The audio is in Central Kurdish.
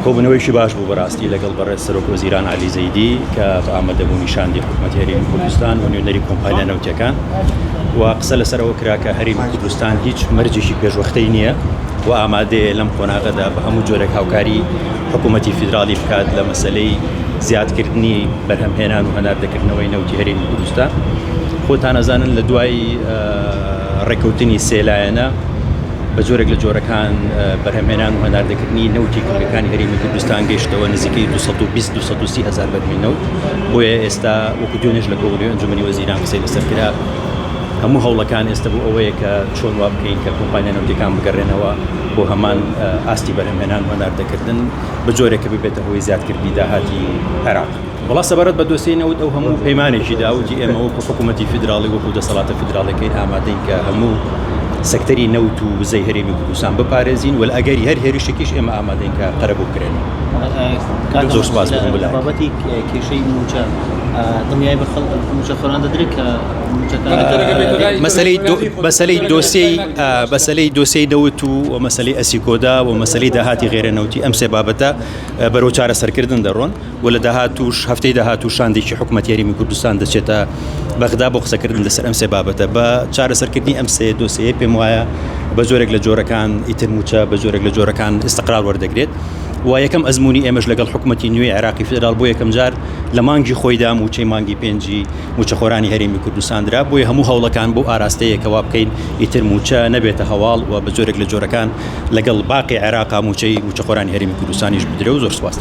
کۆبوونەوەیشی باش بوو بەڕاستی لەگەڵ بەڕێز سەرۆک وەزیران عەلی زەیدی کە بە ئامادەبوونی شاندی حکوومەتی هەرێمی کوردستان و نوێنەری کۆمپانیا نەوتیەکان و قسە لەسەرەوە کرا کە هەرێمی کوردستان هیچ مەرجێکی پێشوەختەی نییە و ئامادەیە لەم قۆناغەدا بە هەموو جۆرێک هاوکاری حکوومەتی فیدراڵی بکات لە مەسەلەی زیادکردنی بەرهەمهێنان و هەناردەکردنەوەی نەوتی هەرێمی کوردستان. خۆتان ئەزانن لە دوای ڕێکەوتنی سێلایەنە بە جۆرێک لە جۆرەکان بەرهەمهێنان و هەناردەکردنی نەوتی کوردەکانی هەرێمی کوردستان گەیشتەوە نزیکەی 220 هەزار بەرمیل نەوت. بۆیە ئێستا وەکو دوێنێش لە گۆڕی ئەنجومەنی وەزیران قسەی لەسەر کرا هەموو هەوڵەکان ئێستا بوو ئەوەیە کە چۆن وا بکەین کە کۆمپانیا نەوتیەکان بگەڕێنەوە بۆ هەمان ئاستی بەرهەمهێنان و هەناردەکردن بە جۆرێک کە ببێتە هۆی زیادکردنی داهاتی عێراق. وڵا سەبارەت بە دۆسیەی نەوت ئەو هەموو پەیمانێکی داوتی ئێمە وەکو حکوومەتی فیدراڵی وەکو دەسەڵاتە فیدراڵەکەی ئامادەین کە هەموو سەکتەری نەوت و وزەی هەرێمی کوردستان بپارێزین و ئەگەری هەر هێرشێکیش ئێمە ئامادەین کە قەرەبوو بکرێن. زۆر سوپاس بۆ بابەتی کێشەی موچە دڵنیای بە خەڵک موچەخۆران دەدرێت کە مەسەلەی دۆسیەی نەوت و مەسەلەی ئەسیکۆدا و مەسەلەی داهاتی غێرە نەوتی ئەم سێ بابەتە بەرەو چارەسەرکردن دەڕۆن و لە داهاتوش هەفتەی داهاتوو شاندێکی حکوومەتی هەرێمی کوردستان دەچێتە بەغدا بۆ قسەکردن لەسەر ئەم سێ بابەتە بە چارەسەرکردنی ئەم سێ دۆسیە پێم وایە بە جۆرێک لە جۆرەکان ئیتر موچە بە جۆرێک لە جۆرەکان استقرار وەردەگرێت و یەکەم ئەزمموی ئێمەش لەگەڵ حکوومەتی نوێی عێراقی فدرال بۆ یەکەم جار لە مانگی خۆیدا موچەی مانگی پێنجی موچەخۆرانی هەرێمی کوردستاندرا بۆیە هەموو هەوڵەکان بۆ ئاراستەیەکەوا بکەین ئیتر موچە نەبێتە هەواڵ و بە جۆرێک لە جۆرەکان لەگەڵ باقی عێراقا موچەخۆرانی هەرێمی کوردستانیش بدرێ و زۆر سوپاس.